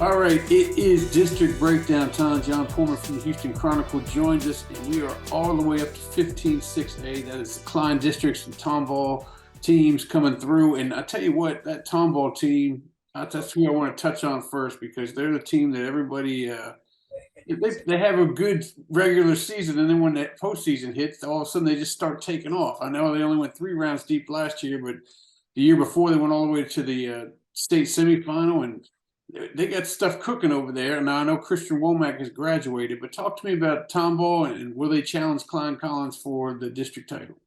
All right, it is District Breakdown time. Jon Poorman from the Houston Chronicle joins us, and we are all the way up to 15-6A. That is the Klein Districts and Tomball teams coming through. And I tell you what, that Tomball team, that's who I want to touch on first because they're the team that everybody they have a good regular season, and then when that postseason hits, all of a sudden they just start taking off. I know they only went 3 rounds deep last year, but the year before they went all the way to the state semifinal, and they got stuff cooking over there. Now I know Christian Womack has graduated, but talk to me about Tomball and will they challenge Klein Collins for the district title?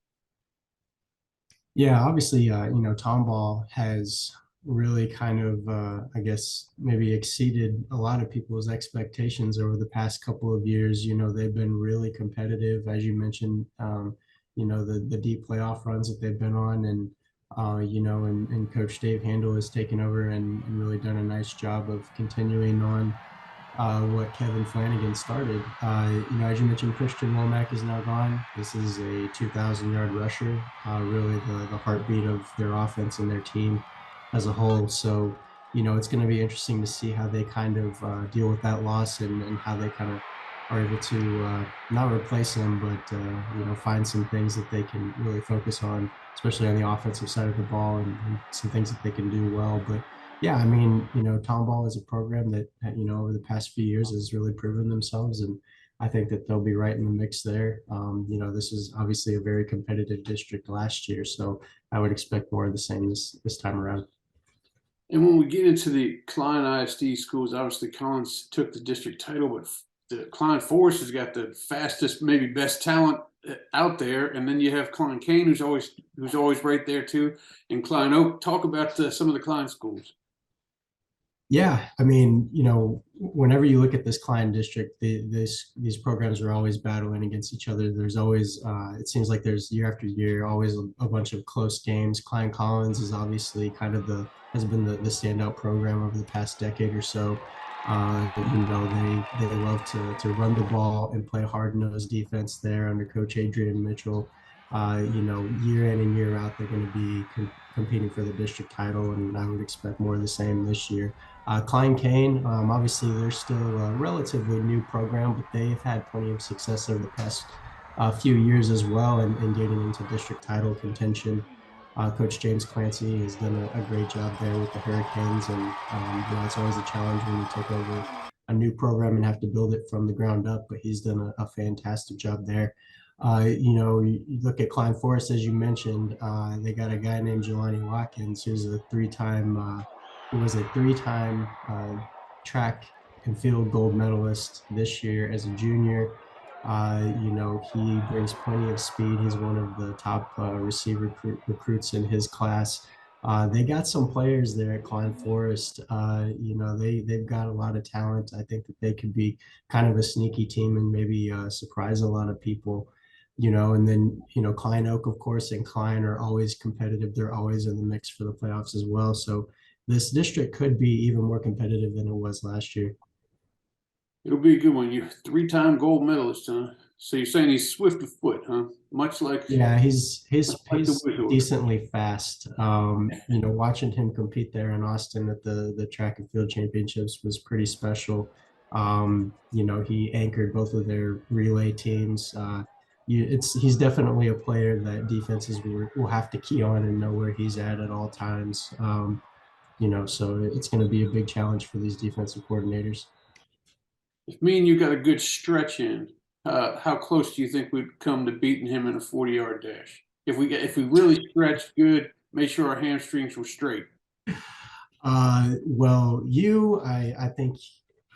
Yeah, obviously, Tomball has really kind of, I guess, maybe exceeded a lot of people's expectations over the past couple of years. They've been really competitive, as you mentioned, the deep playoff runs that they've been on. And Coach Dave Handel has taken over and really done a nice job of continuing on what Kevin Flanagan started. As you mentioned, Christian Womack is now gone. This is a 2,000-yard rusher, really the heartbeat of their offense and their team as a whole. So, it's going to be interesting to see how they kind of deal with that loss and how they kind of are able to not replace him, but, find some things that they can really focus on, especially on the offensive side of the ball and some things that they can do well. But yeah, I mean, Tomball is a program that, over the past few years has really proven themselves. And I think that they'll be right in the mix there. This is obviously a very competitive district last year, so I would expect more of the same this time around. And when we get into the Klein ISD schools, obviously Collins took the district title, but the Klein Forest has got the fastest, maybe best talent out there. And then you have Klein Kane, who's always right there too, and Klein Oak. Talk about some of the Klein schools. Yeah, I mean, whenever you look at this Klein district, these programs are always battling against each other. There's always, it seems like there's year after year, always a bunch of close games. Klein Collins is obviously kind of has been the standout program over the past decade or so. They love to run the ball and play hard-nosed defense there under Coach Adrian Mitchell. Year in and year out, they're going to be competing for the district title, and I would expect more of the same this year. Klein Kane, obviously, they're still a relatively new program, but they've had plenty of success over the past few years as well in getting into district title contention. Coach James Clancy has done a great job there with the Hurricanes, and it's always a challenge when you take over a new program and have to build it from the ground up, but he's done a fantastic job there. You look at Klein Forest, as you mentioned, they got a guy named Jelani Watkins, who's a three-time track and field gold medalist this year as a junior. He brings plenty of speed. He's one of the top receiver recruits in his class. They got some players there at Klein Forest. They've got a lot of talent. I think that they could be kind of a sneaky team and maybe surprise a lot of people. And then, Klein Oak, of course, and Klein are always competitive. They're always in the mix for the playoffs as well. So this district could be even more competitive than it was last year. It'll be a good one. You 3-time gold medalist, huh? So you're saying he's swift of foot, huh? Much like he's like decently fast. Watching him compete there in Austin at the track and field championships was pretty special. He anchored both of their relay teams. He's definitely a player that defenses will have to key on and know where he's at all times. So it's going to be a big challenge for these defensive coordinators. If me and you got a good stretch in, how close do you think we'd come to beating him in a 40-yard dash? If we really stretched good, made sure our hamstrings were straight. I think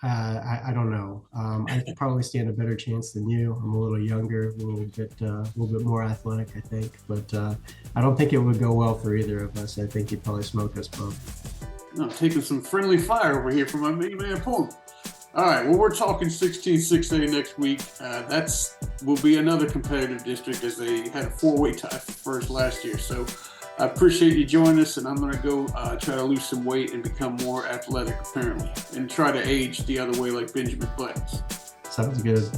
I don't know. I could probably stand a better chance than you. I'm a little younger, a little bit more athletic, I think. But I don't think it would go well for either of us. I think he'd probably smoke us both. I'm taking some friendly fire over here from my big man Poorman. All right, well, we're talking 16-6A next week. Will be another competitive district as they had a 4-way tie for first last year. So I appreciate you joining us, and I'm going to go try to lose some weight and become more athletic, apparently, and try to age the other way like Benjamin Buttons. Sounds good.